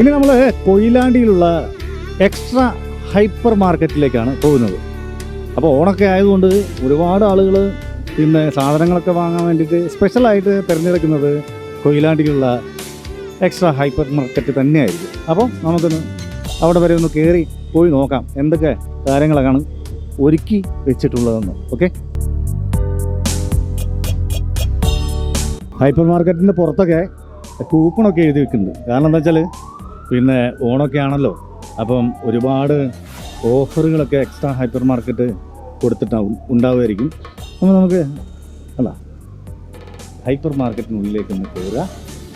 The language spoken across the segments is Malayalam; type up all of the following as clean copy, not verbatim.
ഇനി നമ്മൾ കൊയിലാണ്ടിയിലുള്ള എക്സ്ട്രാ ഹൈപ്പർ മാർക്കറ്റിലേക്കാണ് പോകുന്നത്. അപ്പോൾ ഓണൊക്കെ ആയതുകൊണ്ട് ഒരുപാട് ആളുകൾ പിന്നെ സാധനങ്ങളൊക്കെ വാങ്ങാൻ വേണ്ടിയിട്ട് സ്പെഷ്യലായിട്ട് തിരഞ്ഞെടുക്കുന്നത് കൊയിലാണ്ടിയിലുള്ള എക്സ്ട്രാ ഹൈപ്പർ മാർക്കറ്റ് തന്നെയായിരിക്കും. അപ്പോൾ നമുക്കൊന്ന് അവിടെ വരെ ഒന്ന് കയറി പോയി നോക്കാം എന്തൊക്കെ കാര്യങ്ങളൊക്കെയാണ് ഒരുക്കി വെച്ചിട്ടുള്ളതെന്ന്. ഓക്കെ, ഹൈപ്പർ മാർക്കറ്റിൻ്റെ പുറത്തൊക്കെ കൂപ്പണൊക്കെ എഴുതി വെക്കുന്നുണ്ട്. കാരണം എന്താ വെച്ചാൽ പിന്നെ ഓണമൊക്കെ ആണല്ലോ, അപ്പം ഒരുപാട് ഓഫറുകളൊക്കെ എക്സ്ട്രാ ഹൈപ്പർ മാർക്കറ്റ് ഉണ്ടാവുമായിരിക്കും. അപ്പോൾ നമുക്ക് അല്ല ഹൈപ്പർ മാർക്കറ്റിനുള്ളിലേക്ക് ഒന്ന് കയറുക,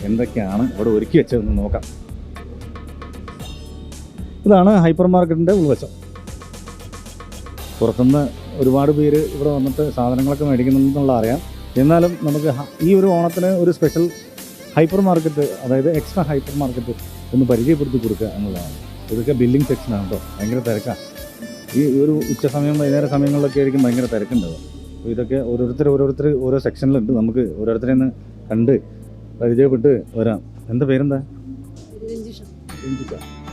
എന്തൊക്കെയാണ് ഇവിടെ ഒരുക്കി വെച്ചതെന്ന് നോക്കാം. ഇതാണ് ഹൈപ്പർ മാർക്കറ്റിൻ്റെ ഉൾവശം. പുറത്തുനിന്ന് ഒരുപാട് പേര് ഇവിടെ വന്നിട്ട് സാധനങ്ങളൊക്കെ മേടിക്കുന്നുണ്ടെന്നുള്ള അറിയാം. എന്നാലും നമുക്ക് ഈ ഒരു ഓണത്തിന് ഒരു സ്പെഷ്യൽ ഹൈപ്പർ മാർക്കറ്റ്, അതായത് എക്സ്ട്രാ ഹൈപ്പർ മാർക്കറ്റ് ഒന്ന് പരിചയപ്പെടുത്തി കൊടുക്കുക എന്നുള്ളതാണ്. ഇതൊക്കെ ബില്ലിംഗ് സെക്ഷനാണ് കേട്ടോ, ഭയങ്കര തിരക്കാണ്. ഈ ഒരു ഉച്ച സമയം വൈകുന്നേര സമയങ്ങളിലൊക്കെ ആയിരിക്കും ഭയങ്കര തിരക്കുണ്ടാവുക. അപ്പോൾ ഇതൊക്കെ ഓരോരുത്തർ ഓരോ സെക്ഷനിലുണ്ട്. നമുക്ക് ഓരോരുത്തരെ ഒന്ന് കണ്ട് പരിചയപ്പെട്ട് വരാം. എന്താ പേരെന്താ?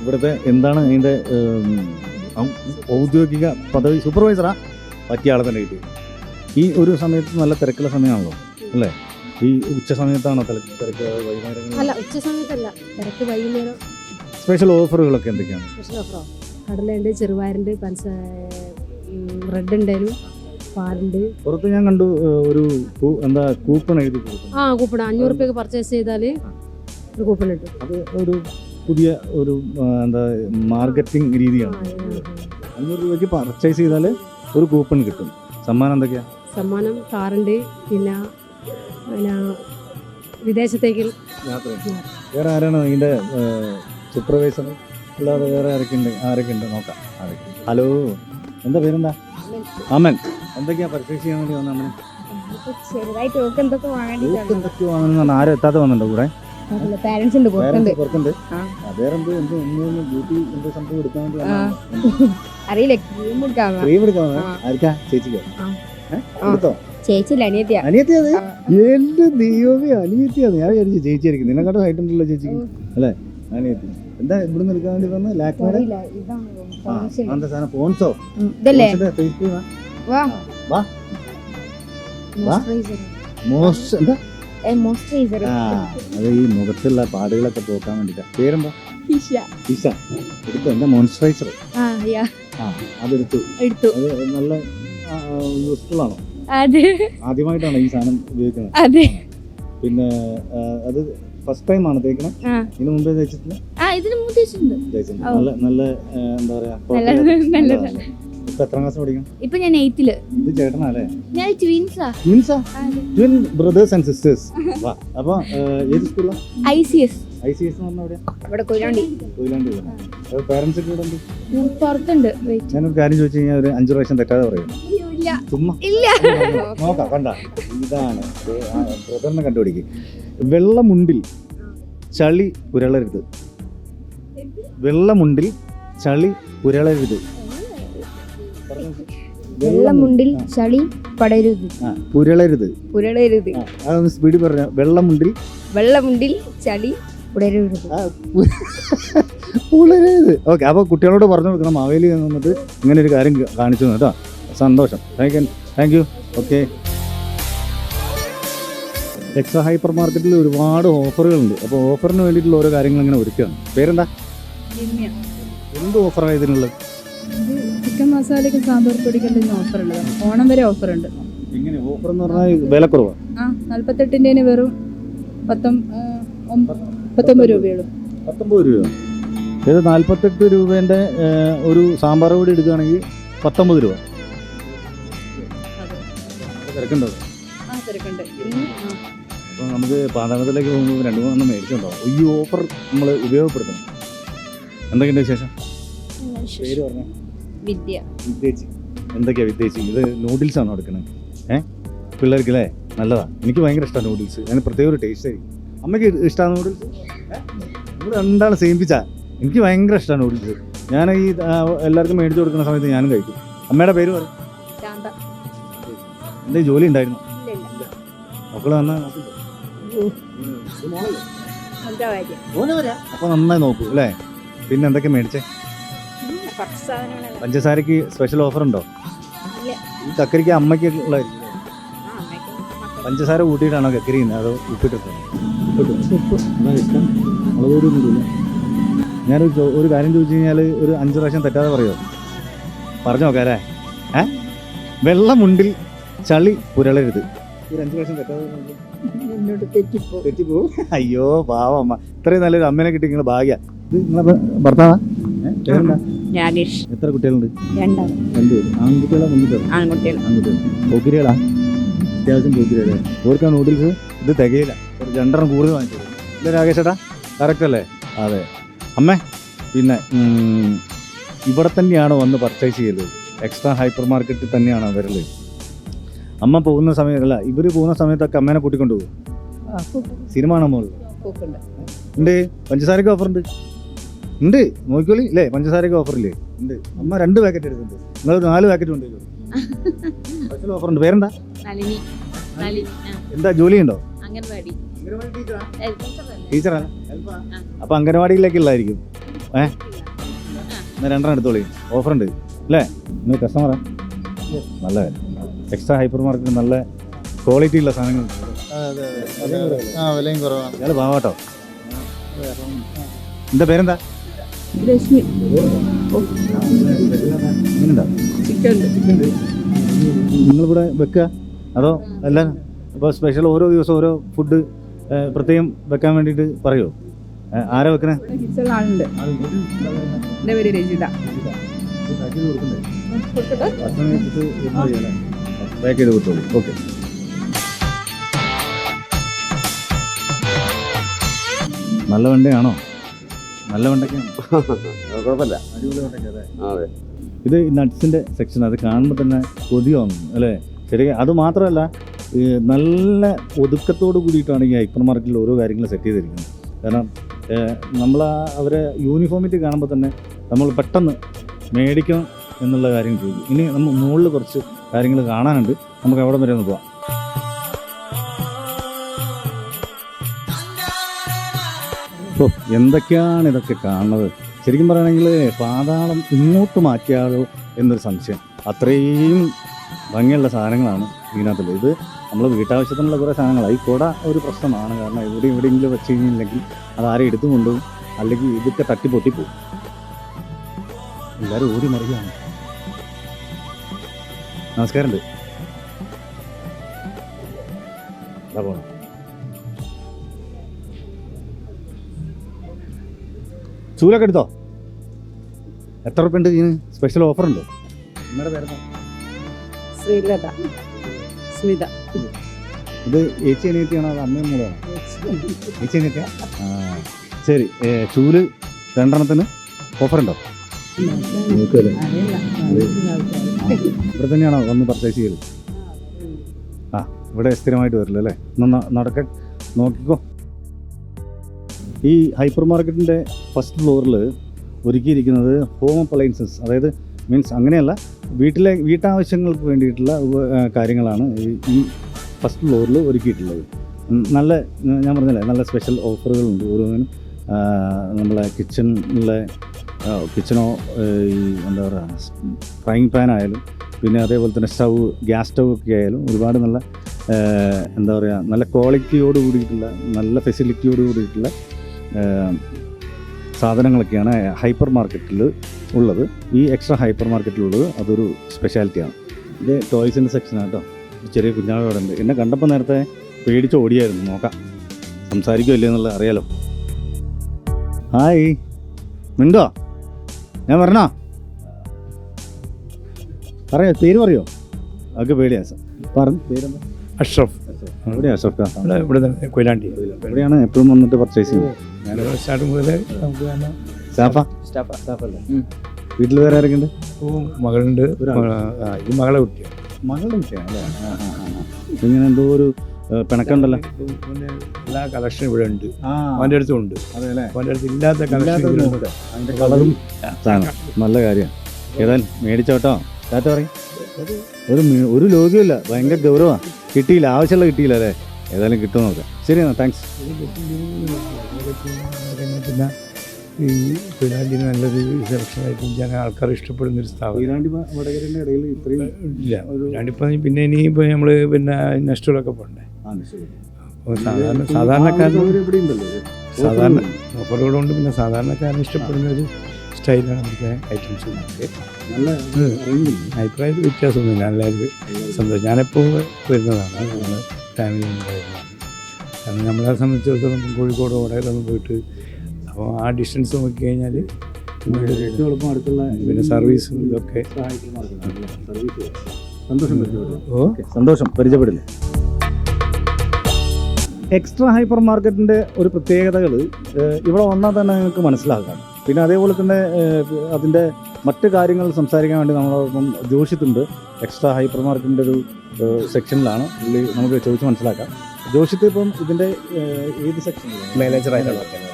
ഇവിടുത്തെ എന്താണ് അതിൻ്റെ ഔദ്യോഗിക പദവി? സൂപ്പർവൈസറാ? പറ്റിയ ആളെ തന്നെ കിട്ടി. ഈ ഒരു സമയത്ത് നല്ല തിരക്കുള്ള സമയമാണല്ലോ അല്ലേ? ഈ ഉച്ച സമയത്താണോ തിരക്ക്? അല്ല, ഉച്ച സമയത്തല്ല, തിരക്ക് വൈകുന്നേരം. സ്പെഷ്യൽ ഓഫറുകളൊക്കെ എന്തൊക്കെയാണ്? സ്പെഷ്യൽ ഓഫറോ? കടലുണ്ട്, ചെറുപയറുണ്ട്, ബ്രെഡ് ഉണ്ടായിരുന്നു, പാലുണ്ട്. പുറത്ത് ഞാൻ കണ്ടു ഒരു എന്താ കൂപ്പൺ എഴുതി കൊടുക്കും. കൂപ്പൺ 500 രൂപയ്ക്ക് പർച്ചേസ് ചെയ്താൽ ഒരു കൂപ്പൺ കിട്ടും. അത് ഒരു പുതിയ ഒരു എന്താ മാർക്കറ്റിംഗ് രീതിയാണ്. 500 രൂപയ്ക്ക് പർച്ചേസ് ചെയ്താൽ ഒരു കൂപ്പൺ കിട്ടും. സമ്മാനം എന്തൊക്കെയാ? സമ്മാനം കാറുണ്ട്, പിന്നെ വിദേശത്തേക്ക് യാത്ര. വേറെ ആരാണ് ഇതിൻ്റെ സൂപ്പർവൈസർ? അല്ലാതെ വേറെ ആരൊക്കെ ഉണ്ട് നോക്കാം. ഹലോ, എന്താ പേരെന്താ? അമൻ. എന്തൊക്കെയാ പർച്ചേസ് ചെയ്യാൻ വേണ്ടി വന്ന അമ്മൻ? എന്തൊക്കെയോ വാങ്ങുന്ന ആരും എത്താതെ വന്നിട്ടുണ്ടോ കൂടെ? പുറത്തുണ്ട്. വേറെന്ത് ബ്യൂട്ടി എന്ത് സംഭവം എടുക്കാൻ വേണ്ടി അറിയില്ല. ക്രീം എടുക്കാൻ ആർക്കാ? ചേച്ചിക്കോ? എടുത്തോ? ചേച്ചില്ല, അനിയത്തിയാ. അനിയത്തിയത്? എന്റെ ദൈവമേ, അനിയത്തിയാണ്. ഞാൻ വിചാരിച്ചു ചേച്ചിയായിരിക്കും. നിന്നെക്കാട്ടും ഹൈറ്റ് ഉണ്ടല്ലോ ചേച്ചിക്ക് അല്ലേ? അനിയത്തി. എന്താ ഇവിടുന്ന് എടുക്കാൻ വേണ്ടി വന്നത്? ലാക്മേടെ എന്താ സാധനം? പോൺസോ? ഫേസ് ക്രീമാ? അത് ഈ മുഖത്തുള്ള പാടുകളൊക്കെ പോക്കാൻ വേണ്ടിട്ടാ. പേരെന്താ? ഇഷ. എടുത്തോ? എന്താ മോയ്സ്ചറൈസർ? അതെടുത്തു. അത് നല്ല യൂസ്ഫുൾ ആണോ? ആദ്യമായിട്ടാണ് ഈ സാധനം ഉപയോഗിക്കുന്നത്? പിന്നെ അത് ഫസ്റ്റ് ടൈം ആണ് തേക്കണേ? ഇതിന് മുമ്പേ തേച്ചിട്ടില്ല? നല്ല എന്താ പറയാ, ഇപ്പൊ എത്രാം ക്ലാസ് പഠിക്കണം? ഇപ്പൊ ഞാൻ 8th. ഇത് ചേട്ടനല്ലേ? ഞാൻ ട്വിൻസാ. Twin brothers and sisters. അപ്പൊ ഏത് സ്കൂളിലാണ്? ICS എന്ന് പറഞ്ഞാൽ എവിടെയാ? ഇവിടെ കൊയിലാണ്ടി. പേരൻസ് ഒക്കെ ഇവിടെ ഉണ്ട്? പുറത്തുണ്ട്. ഞാനൊരു കാര്യം ചോദിച്ചു കഴിഞ്ഞാൽ ഒരു 5 പ്രാവശ്യം തെറ്റാതെ പറയും. ചുമ്മാ നോക്കാം. കണ്ട, ഇതാണ് ബ്രദറിനെ കണ്ടുപിടിക്കും. വെള്ളമുണ്ടിൽ ചളി പുരളരുത്. വെള്ളമുണ്ടിൽ ചളി പുരളരുത്. വെള്ളമുണ്ടിൽ ചളി പടരുത്. പുരളരുത്. അതൊന്ന് സ്പീഡിൽ പറഞ്ഞ. വെള്ളമുണ്ടിൽ ചളി പുടരരുത്. ഓക്കെ. അപ്പോൾ കുട്ടികളോട് പറഞ്ഞു കൊടുക്കണം, മാവേലി വന്നിട്ട് ഇങ്ങനെ ഒരു കാര്യം കാണിച്ചു കേട്ടോ. സന്തോഷം. Thank you. Okay. Extra hyper മാർക്കറ്റിൽ ഒരുപാട് ഓഫറുകളുണ്ട്. അപ്പോൾ ഓഫറിന് വേണ്ടിയിട്ടുള്ള ഓരോ കാര്യങ്ങൾ ഇങ്ങനെ ഒരുക്കുകയാണ്. പേരെന്താ? എന്ത് ഓഫറാണ് ഇതിനുള്ളത്? ചിക്കൻ മസാലയ്ക്ക് സാമ്പാർ പൊടിക്കലിന് ഓഫറുള്ളത്. ഓണം വരെ ഓഫറുണ്ട്. എങ്ങനെ ഓഫർ എന്ന് പറഞ്ഞാൽ? വില കുറവാണ്. 48-ന് വെറും 19 രൂപയുള്ളൂ. 19 രൂപ. ഇത് 48 രൂപേൻ്റെ ഒരു സാമ്പാർ കൂടി എടുക്കുകയാണെങ്കിൽ 19 രൂപ. തിരക്കുണ്ടോ? തിരക്കുണ്ട്. അപ്പോൾ നമുക്ക് പാതാളത്തിലേക്ക് പോകുമ്പോൾ 2-3 മേടിച്ചുണ്ടോ? ഈ ഓഫർ നമ്മൾ ഉപയോഗപ്പെടുത്തണം. എന്തൊക്കെയുണ്ട് വിശേഷം? പേര് പറഞ്ഞോ. വിദ്യേച്ചി. എന്തൊക്കെയാണ് വിദ്യേച്ചി? ഇത് നൂഡിൽസാണോ എടുക്കണത്? പിള്ളേർക്ക് അല്ലേ? നല്ലതാണ്. എനിക്ക് ഭയങ്കര ഇഷ്ടമാണ് നൂഡിൽസ്. അതിന് പ്രത്യേക ഒരു ടേസ്റ്റ് ആയിരിക്കും. അമ്മയ്ക്ക് ഇഷ്ടമാണ് നൂഡിൽസ്? നമ്മൾ രണ്ടാൾ സെയിംപിച്ചാ. എനിക്ക് ഭയങ്കര ഇഷ്ടമാണ് നൂഡിൽസ്. ഞാൻ ഈ എല്ലാവർക്കും മേടിച്ചു കൊടുക്കുന്ന സമയത്ത് ഞാനും കഴിക്കും. അമ്മയുടെ പേര് പറയും. എന്തെങ്കിലും ജോലി ഉണ്ടായിരുന്നു? മക്കള് വന്നാൽ അപ്പോൾ നന്നായി നോക്കൂ അല്ലേ? പിന്നെ എന്തൊക്കെ മേടിച്ചേ? പഞ്ചസാരക്ക് സ്പെഷ്യൽ ഓഫർ ഉണ്ടോ? ഈ കക്കരിക്ക അമ്മയ്ക്ക് ഉള്ളതായിരിക്കും. പഞ്ചസാര കൂട്ടിയിട്ടാണോ കക്കരി ചെയ്യുന്നത് അതോ ഉപ്പിട്ടിട്ടോ? ഇഷ്ടം മുളകുപൊടിയൊന്നുമില്ല. ഞാനൊരു കാര്യം ചോദിച്ചു കഴിഞ്ഞാൽ ഒരു 5 പ്രാവശ്യം തെറ്റാതെ പറയുമോ? പറഞ്ഞു നോക്കാം അല്ലേ? വെള്ളമുണ്ടിൽ ചളി പുരളരുത്. ഒരു 5 പ്രാവശ്യം തെറ്റാതെ തെറ്റിപ്പോ. അയ്യോ പാവം അമ്മ. ഇത്രയും നല്ലൊരു അമ്മേനെ കിട്ടി. നിങ്ങളെ ഭാഗ്യ. ഇത് നിങ്ങളെ ഭർത്താവാ? എത്ര കുട്ടികളുണ്ട്? 2 ആൺകുട്ടികളാ പെൺകുട്ടികളാ? ആൺകുട്ടികൾ. പോക്കിരികളാ? അത്യാവശ്യം പോക്കിരികളെ. ഓർക്കാ നൂഡിൽസ് ഇത് തികയില്ല. ഒരു 2 കൂടുതൽ വാങ്ങിച്ചത്. ഇല്ല രാകേഷ് ചേട്ടാ? കറക്റ്റ് അല്ലേ? അതെ. അമ്മേ പിന്നെ ഇവിടെ തന്നെയാണോ വന്ന് പർച്ചേസ് ചെയ്യല്? എക്സ്ട്രാ ഹൈപ്പർ മാർക്കറ്റിൽ തന്നെയാണോ വരല്? അമ്മ പോകുന്ന സമയമല്ല, ഇവർ പോകുന്ന സമയത്തൊക്കെ അമ്മേനെ കൂട്ടിക്കൊണ്ട് പോകും. സിനിമ കാണാൻ പോകുന്നത് ഉണ്ട്. പഞ്ചസാരക്ക് ഓഫർ ഉണ്ട്. നോക്കിക്കോളി ഇല്ലേ? പഞ്ചസാരക്ക് ഓഫർ ഇല്ലേ? ഉണ്ട്. അമ്മ 2 പാക്കറ്റ് എടുക്കുന്നുണ്ട്. നിങ്ങൾ 4 പാക്കറ്റ് കൊണ്ടുവരും. സ്പെഷ്യൽ ഓഫർ ഉണ്ട്. പേരെന്താ? എന്താ ജോലി ഉണ്ടോ? ടീച്ചറാണ്. അപ്പൊ അംഗനവാടിയിലേക്കുള്ളതായിരിക്കും. 2 എടുത്തോളി. ഓഫർ ഉണ്ട് അല്ലേ? നിങ്ങൾ കസ്റ്റമറാ? നല്ല കാര്യം. എക്സ്ട്രാ ഹൈപ്പർ മാർക്കറ്റ് നല്ല ക്വാളിറ്റി ഉള്ള സാധനങ്ങൾ. വിലയും കുറവാണ്. ഇയാൾ പാവാട്ടോ. എന്താ പേരെന്താ? നിങ്ങളിവിടെ വെക്കുക അതോ എല്ലാം ഇപ്പോൾ സ്പെഷ്യൽ ഓരോ ദിവസം ഓരോ ഫുഡ് പ്രത്യേകം വെക്കാൻ വേണ്ടിയിട്ട് പറയുമോ? ആരാ വെക്കണേ? ആളുണ്ട്. എൻ്റെ പേര് രജിത. പാക്ക് ചെയ്ത് കൊടുത്തോളൂ. ഓക്കെ. നല്ല വെണ്ടയാണോ? നല്ല വെണ്ടയ്ക്കാണോ? കുഴപ്പമില്ല. അടിപൊളി വെണ്ടയ്ക്ക അതെ. ഇത് നട്ട്സിൻ്റെ സെക്ഷൻ. അത് കാണുമ്പോൾ തന്നെ കൊതി തോന്നുന്നു അല്ലേ? ശരിക്കും അത് മാത്രമല്ല നല്ല ഒതുക്കത്തോട് കൂടിയിട്ടാണ് ഈ ഹൈപ്പർ മാർക്കറ്റിൽ ഓരോ കാര്യങ്ങളും സെറ്റ് ചെയ്തിരിക്കുന്നത്. കാരണം നമ്മൾ അവരെ യൂണിഫോമിറ്റി കാണുമ്പോൾ തന്നെ നമ്മൾ പെട്ടെന്ന് മേടിക്കണം എന്നുള്ള കാര്യം ചോദിക്കും. ഇനി നമ്മൾ മുകളിൽ കുറച്ച് കാര്യങ്ങൾ കാണാനുണ്ട്. നമുക്ക് അവിടെ വരെ ഒന്ന് പോവാം. ഓ എന്തൊക്കെയാണ് ഇതൊക്കെ കാണുന്നത്. ശരിക്കും പറയുകയാണെങ്കിൽ പാതാളം ഇങ്ങോട്ട് മാറ്റിയാലോ എന്നൊരു സംശയം. അത്രയും ഭംഗിയുള്ള സാധനങ്ങളാണ് ഇതിനകത്തുള്ളത്. ഇത് നമ്മൾ വീട്ടാവശ്യത്തിനുള്ള കുറേ സാധനങ്ങളാണ്. ഈ കുട ഒരു പ്രശ്നമാണ്. കാരണം എവിടെയെങ്കിലും വെച്ച് കഴിഞ്ഞില്ലെങ്കിൽ അതാരും എടുത്തു കൊണ്ടുപോകും, അല്ലെങ്കിൽ ഇതൊക്കെ തട്ടിപ്പൊട്ടിപ്പോവും. എല്ലാവരും ഓടി മറിയാണ്. നമസ്കാരമുണ്ട്. എന്താ പോണം? ചൂലൊക്കെ എടുത്തോ? എത്ര റുപ്യുണ്ട് ഇതിന്? സ്പെഷ്യൽ ഓഫർ ഉണ്ടോ? നിങ്ങളുടെ പേരെന്താ? ശ്രീലത. സ്മിത. ഇത് ഏച്ചി അനിയത്തിയാണോ അത് അമ്മയും മൂലമാണോ? ഏച്ചി അനിയത്തിയാ? ശരി. ചൂല് 2 ഓഫർ ഉണ്ടോ? ഇവിടെ തന്നെയാണോ വന്ന് പർച്ചേസ് ചെയ്യല്? ഇവിടെ സ്ഥിരമായിട്ട് വരില്ല അല്ലേ? നടക്കാൻ നോക്കിക്കോ. ഈ ഹൈപ്പർ മാർക്കറ്റിൻ്റെ ഫസ്റ്റ് ഫ്ലോറിൽ ഒരുക്കിയിരിക്കുന്നത് ഹോം അപ്ലയൻസസ്, അതായത് മീൻസ് അങ്ങനെയല്ല, വീട്ടാവശ്യങ്ങൾക്ക് വേണ്ടിയിട്ടുള്ള കാര്യങ്ങളാണ് ഈ ഫസ്റ്റ് ഫ്ലോറിൽ ഒരുക്കിയിട്ടുള്ളത്. നല്ല ഞാൻ പറഞ്ഞില്ലേ, നല്ല സ്പെഷ്യൽ ഓഫറുകളുണ്ട് ഓരോന്നിനും. നമ്മളെ കിച്ചണോ ഈ എന്താ പറയുക ഫ്രൈങ് പാൻ ആയാലും, പിന്നെ അതേപോലെ തന്നെ ഗ്യാസ് സ്റ്റൗ ഒക്കെ ആയാലും ഒരുപാട് നല്ല എന്താ പറയുക നല്ല ക്വാളിറ്റിയോട് കൂടിയിട്ടുള്ള നല്ല ഫെസിലിറ്റിയോട് കൂടിയിട്ടുള്ള സാധനങ്ങളൊക്കെയാണ് ഹൈപ്പർ മാർക്കറ്റിൽ ഉള്ളത്. ഈ എക്സ്ട്രാ ഹൈപ്പർ മാർക്കറ്റിലുള്ളത് അതൊരു സ്പെഷ്യാലിറ്റിയാണ്. ഇത് ടോയ്സിൻ്റെ സെക്ഷനാണ് കേട്ടോ. ചെറിയ കുഞ്ഞാവിടെ ഉണ്ട്. എന്നെ കണ്ടപ്പോൾ നേരത്തെ പേടിച്ച് ഓടിയായിരുന്നു. നോക്കാം സംസാരിക്കുമല്ലേ എന്നുള്ളത് അറിയാലോ. ഹായ്, മിണ്ടോ? ഞാൻ പറഞ്ഞോ? പറയാ, പേര് പറയോ? അതൊക്കെ പേടിയാ. പറഞ്ഞു പേരെന്താ? അഷ്റഫ്. എവിടെയാ അഷ്റഫ്? ഇവിടെ തന്നെ കൊയിലാണ്ടി. എവിടെയാണ് എപ്പോഴും വന്നിട്ട് പർച്ചേസ് ചെയ്യുന്നത്? സ്റ്റാർട്ടിങ് മുതലേ നമുക്ക് തന്നെ സ്റ്റാഫല്ലേ? വീട്ടിൽ വേറെ ആരൊക്കെ ഉണ്ട്? മകളുണ്ട്. ഈ മകളെ കുട്ടിയാണ്. മകളുടെ കുട്ടിയാണ് അല്ലേ? ഇങ്ങനെ എന്തോ ഒരു പിണക്കുണ്ടല്ലോ. പിന്നെ എല്ലാ കളക്ഷനും ഇവിടെ ഉണ്ട്. അവൻ്റെ അടുത്തും ഉണ്ട്. അവൻ്റെ അടുത്ത് ഇല്ലാത്ത കളക്ഷൻ അതിൻ്റെ കളറും സാധനം നല്ല കാര്യമാണ്. ഏതായാലും മേടിച്ചോട്ടോ. ടാറ്റ പറയും. ഒരു ലോകമില്ല, ഭയങ്കര ഗൗരവമാണ്. കിട്ടിയില്ല, ആവശ്യമുള്ള കിട്ടിയില്ല അല്ലേ? ഏതായാലും കിട്ടും നോക്കാം. ശരി എന്നാ, താങ്ക്സ്. പിന്നെ ഈ കൊയിലാണ്ടിന് നല്ലൊരു സെലക്ഷനായിട്ട് ഞാൻ ആൾക്കാർ ഇഷ്ടപ്പെടുന്നൊരു സ്ഥാപനം ഇല്ല. കൊയിലാണ്ടിപ്പോൾ പിന്നെ ഇനിയിപ്പോൾ നമ്മൾ പിന്നെ നെക്സ്റ്റുകളൊക്കെ പോകണ്ടേ? അപ്പോൾ സാധാരണക്കാരൻ ഓഫറുകളുണ്ട്. പിന്നെ സാധാരണക്കാരൻ ഇഷ്ടപ്പെടുന്ന ഒരു സ്റ്റൈലാണ് ഇവിടുത്തെ ഐറ്റംസ്. നല്ല അഭിപ്രായത്തിൽ വ്യത്യാസമൊന്നുമില്ല. എല്ലാവരും സന്തോഷം. ഞാനെപ്പോൾ വരുന്നതാണ്, നമ്മൾ ഫാമിലി ഉണ്ടായിരുന്നതാണ്. കാരണം നമ്മളെ സംബന്ധിച്ചിടത്തോളം കോഴിക്കോട് വടകരൊന്നും പോയിട്ട് അപ്പോൾ ആ ഡിസ്റ്റൻസ് നോക്കി കഴിഞ്ഞാൽ ഏറ്റവും എളുപ്പം അടുത്തുള്ള പിന്നെ സർവീസും ഇതൊക്കെ. സന്തോഷം പരിചയപ്പെടില്ലേ? എക്സ്ട്രാ ഹൈപ്പർ മാർക്കറ്റിൻ്റെ ഒരു പ്രത്യേകതകൾ ഇവിടെ വന്നാൽ തന്നെ നിങ്ങൾക്ക് മനസ്സിലാക്കാം. പിന്നെ അതേപോലെ തന്നെ അതിൻ്റെ മറ്റ് കാര്യങ്ങൾ സംസാരിക്കാൻ വേണ്ടി നമ്മളൊപ്പം ജോഷിത്തുണ്ട്. എക്സ്ട്രാ ഹൈപ്പർ മാർക്കറ്റിൻ്റെ ഒരു സെക്ഷനിലാണ്. പുള്ളി നമുക്ക് ചോദിച്ച് മനസ്സിലാക്കാം. ജോഷിത്ത് ഇപ്പം ഇതിൻ്റെ ഏത് സെക്ഷനിലാണ്? മാനേജറായിട്ടാണ്.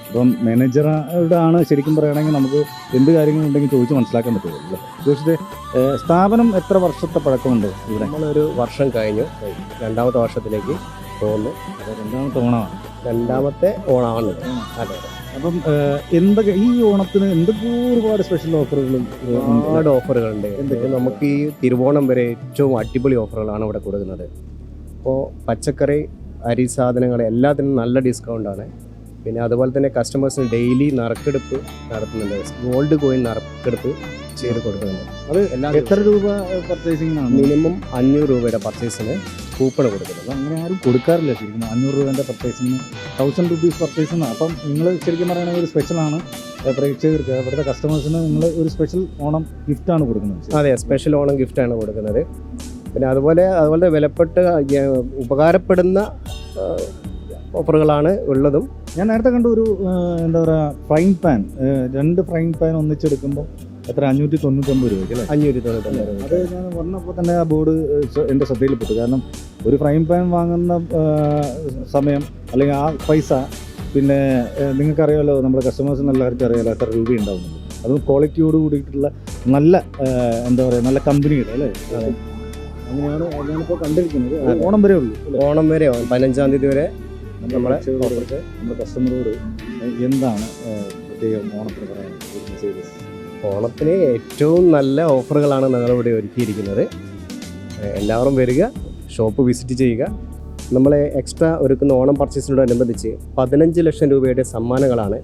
അപ്പം മാനേജറുടെ ആണ് ശരിക്കും പറയുകയാണെങ്കിൽ നമുക്ക് എന്ത് കാര്യങ്ങളുണ്ടെങ്കിൽ ചോദിച്ച് മനസ്സിലാക്കാൻ പറ്റുള്ളൂ അല്ലേ? ജോഷിത്തെ സ്ഥാപനം എത്ര വർഷത്തെ പഴക്കമുണ്ട് ഇവിടെ? നമ്മളൊരു വർഷം കഴിഞ്ഞു, രണ്ടാമത്തെ വർഷത്തിലേക്ക് പോകുന്നു. രണ്ടാമത്തെ ഓണമാണ്. അതെ. അപ്പം എന്തൊക്കെ ഈ ഓണത്തിന് എന്തൊക്കെ ഒരുപാട് സ്പെഷ്യൽ ഓഫറുകൾ? ഒരുപാട് ഓഫറുകളുണ്ട്. നമുക്ക് ഈ തിരുവോണം വരെ ഏറ്റവും അടിപൊളി ഓഫറുകളാണ് ഇവിടെ കൊടുക്കുന്നത്. അപ്പോൾ പച്ചക്കറി, അരി സാധനങ്ങൾ എല്ലാത്തിനും നല്ല ഡിസ്കൗണ്ടാണ്. പിന്നെ അതുപോലെ തന്നെ കസ്റ്റമേഴ്സിന് ഡെയിലി നറുക്കെടുപ്പ് നടത്തുന്നുണ്ട്. ഗോൾഡ് കോയിൻ നറുക്കെടുപ്പ് ചെയ്ത് കൊടുക്കുന്നുണ്ട്. അത് എത്ര രൂപ പർച്ചേസിംഗാണ്? മിനിമം 500 രൂപയുടെ പർച്ചേസിന് കൂപ്പൺ കൊടുക്കുന്നത്. അങ്ങനെ ആരും കൊടുക്കാറില്ല ശരിക്കും. 500 രൂപേൻ്റെ പർച്ചേസിന് 1000 റുപ്പീസ് പർച്ചേസിന്. അപ്പം നിങ്ങൾ ശരിക്കും പറയുകയാണെങ്കിൽ ഒരു സ്പെഷ്യലാണ് പ്രേക്ഷകർക്ക്, ഇവിടുത്തെ കസ്റ്റമേഴ്സിന് നിങ്ങൾ ഒരു സ്പെഷ്യൽ ഓണം ഗിഫ്റ്റാണ് കൊടുക്കുന്നത്. അതെ, സ്പെഷ്യൽ ഓണം ഗിഫ്റ്റാണ് കൊടുക്കുന്നത്. പിന്നെ അതുപോലെ വിലപ്പെട്ട ഉപകാരപ്പെടുന്ന ഓഫറുകളാണ് ഉള്ളതും. ഞാൻ നേരത്തെ കണ്ട ഒരു എന്താ പറയുക ഫ്രൈങ് പാൻ, 2 ഫ്രൈങ് പാൻ ഒന്നിച്ചെടുക്കുമ്പോൾ എത്ര? 599 രൂപയ്ക്ക് അല്ലേ? 599 രൂപ. അത് ഞാൻ വന്നപ്പോൾ തന്നെ ആ ബോർഡ് എൻ്റെ ശ്രദ്ധയിൽപ്പെട്ടു. കാരണം ഒരു ഫ്രൈങ് പാൻ വാങ്ങുന്ന സമയം അല്ലെങ്കിൽ ആ പൈസ പിന്നെ നിങ്ങൾക്കറിയാമല്ലോ, നമ്മുടെ കസ്റ്റമേഴ്സിന് എല്ലാവർക്കും അറിയാമല്ലോ എത്ര രൂപ ഉണ്ടാവുന്നുണ്ട്. അതും ക്വാളിറ്റിയോട് കൂടിയിട്ടുള്ള നല്ല എന്താ പറയുക നല്ല കമ്പനിയുടെ അല്ലേ? അങ്ങനെയാണ് ഞാനിപ്പോൾ കണ്ടിരിക്കുന്നത്. ഓണം വരെ ഉള്ളൂ. ഓണം വരെ 15-ാം തീയതി വരെ നമ്മുടെ കസ്റ്റമറോട് എന്താണ് പ്രത്യേകം ഓണത്തിന് പറയാനുള്ളത്? ഓണത്തിന് ഏറ്റവും നല്ല ഓഫറുകളാണ് ഞങ്ങളിവിടെ ഒരുക്കിയിരിക്കുന്നത്. എല്ലാവരും വരിക, ഷോപ്പ് വിസിറ്റ് ചെയ്യുക. നമ്മൾ എക്സ്ട്രാ ഒരുക്കുന്ന ഓണം പർച്ചേസിനോടനുബന്ധിച്ച് 15 ലക്ഷം രൂപയുടെ സമ്മാനങ്ങളാണ്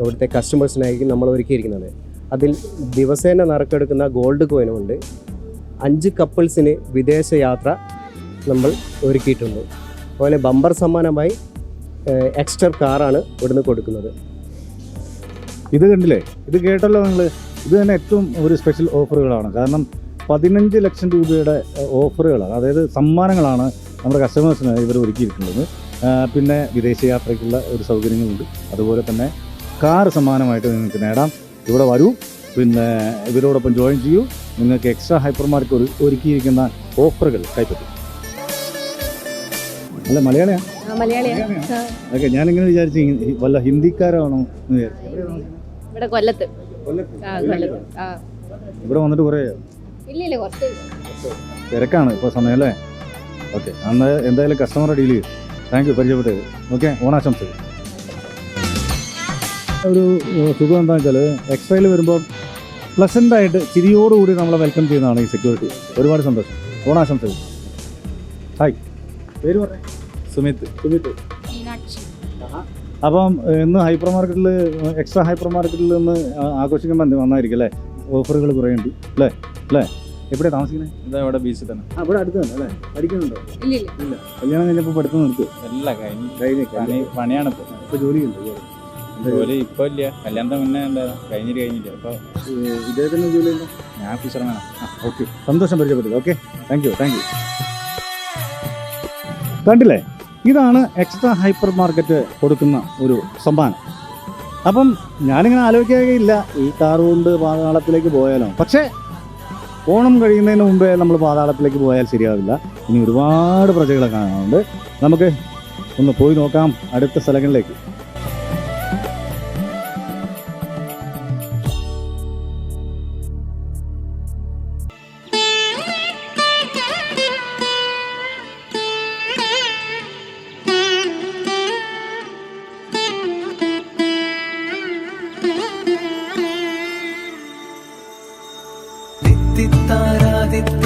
ഇവിടുത്തെ കസ്റ്റമേഴ്സിനായിരിക്കും നമ്മൾ ഒരുക്കിയിരിക്കുന്നത്. അതിൽ ദിവസേന നറുക്കെടുക്കുന്ന ഗോൾഡ് കോയിനുമുണ്ട്. 5 കപ്പിൾസിന് വിദേശ യാത്ര നമ്മൾ ഒരുക്കിയിട്ടുണ്ട്. അതുപോലെ ബമ്പർ സമ്മാനമായി എക്സ്ട്രാ കാറാണ് ഇവിടുന്ന് കൊടുക്കുന്നത്. ഇത് കണ്ടില്ലേ? ഇത് കേട്ടല്ലോ നിങ്ങൾ? ഇത് തന്നെ ഏറ്റവും ഒരു സ്പെഷ്യൽ ഓഫറുകളാണ്. കാരണം 15 ലക്ഷം രൂപയുടെ ഓഫറുകളാണ്, അതായത് സമ്മാനങ്ങളാണ് നമ്മുടെ കസ്റ്റമേഴ്സിന് ഇവർ ഒരുക്കിയിട്ടുള്ളത്. പിന്നെ വിദേശയാത്രയ്ക്കുള്ള ഒരു സൗകര്യങ്ങളുണ്ട്. അതുപോലെ തന്നെ കാർ സമ്മാനമായിട്ട് നിങ്ങൾക്ക് നേടാം. ഇവിടെ വരൂ, പിന്നെ ഇവരോടൊപ്പം ജോയിൻ ചെയ്യൂ. നിങ്ങൾക്ക് എക്സ്ട്രാ ഹൈപ്പർ മാർക്കറ്റ് ഒരുക്കിയിരിക്കുന്ന ഓഫറുകൾ കൈപ്പറ്റും. അല്ല, മലയാളിയാണ്. ഓക്കെ, ഞാനിങ്ങനെ വിചാരിച്ചു വല്ല ഹിന്ദിക്കാരാണോ എന്ന് വിചാരിച്ചു. ഇവിടെ കൊല്ലത്ത്. ഇവിടെ വന്നിട്ട് കുറേ ഇല്ല, കുറച്ച് തിരക്കാണ് ഇപ്പോൾ സമയം അല്ലേ? ഓക്കെ, അന്ന് എന്തായാലും കസ്റ്റമറെ ഡീൽ ചെയ്യും. താങ്ക് യു പരിചയപ്പെട്ടത്. ഓക്കെ, ഓണാശംസകൾ. ഒരു സുഖം എന്താണെന്ന് വെച്ചാൽ എക്സ്ട്രയിൽ വരുമ്പോൾ പ്ലസൻ്റായിട്ട് ചിരിയോടുകൂടി നമ്മളെ വെൽക്കം ചെയ്യുന്നതാണ് ഈ സെക്യൂരിറ്റി. ഒരുപാട് സന്തോഷം. ഓണാശംസകൾ. ഹായ്, പേര് പറയാം? സുമിത്ത്. അപ്പം ഇന്ന് ഹൈപ്പർ മാർക്കറ്റിൽ എക്സ്ട്രാ ഹൈപ്പർ മാർക്കറ്റിൽ നിന്ന് ആഘോഷിക്കാൻ വന്നായിരിക്കും അല്ലേ? ഓഫറുകൾ കുറേ ഉണ്ട് അല്ലേ? എവിടെയാണ് താമസിക്കുന്നത്? ഇതാ ഇവിടെ ബീച്ചിൽ തന്നെ. ഇവിടെ അടുത്ത് തന്നെ അല്ലേ? പഠിക്കുന്നുണ്ടോ? ഇല്ല. കല്യാണം കഴിഞ്ഞപ്പോൾ പഠിത്തം നിർത്തും? എല്ലാം കഴിഞ്ഞ് പണിയാണ് ഇപ്പോൾ. ഇപ്പോൾ ജോലിയുണ്ട്? ജോലി ഇപ്പൊ ഇല്ല, കല്യാണത്തിന് മുന്നേ ഉണ്ടായിരുന്നു, കഴിഞ്ഞില്ല. അപ്പൊ ഇദ്ദേഹത്തിന് ജോലിയുണ്ടോ? ഞാൻ ഫിഷർമാനാണ്. ഓക്കെ, സന്തോഷം പരിചയപ്പെട്ടത്. Okay, thank you. കണ്ടില്ലേ, ഇതാണ് എക്സ്ട്രാ ഹൈപ്പർ മാർക്കറ്റ് കൊടുക്കുന്ന ഒരു സമ്മാനം. അപ്പം ഞാനിങ്ങനെ ആലോചിക്കുകയില്ല ഈ കാർ കൊണ്ട് പാതാളത്തിലേക്ക് പോയാലോ. പക്ഷേ ഓണം കഴിയുന്നതിന് മുമ്പേ നമ്മൾ പാതാളത്തിലേക്ക് പോയാൽ ശരിയാവില്ല. ഇനി ഒരുപാട് പ്രജകളെ കാണാനുണ്ട്. നമുക്ക് ഒന്ന് പോയി നോക്കാം അടുത്ത സ്ഥലങ്ങളിലേക്ക്. தித்தாராதித்த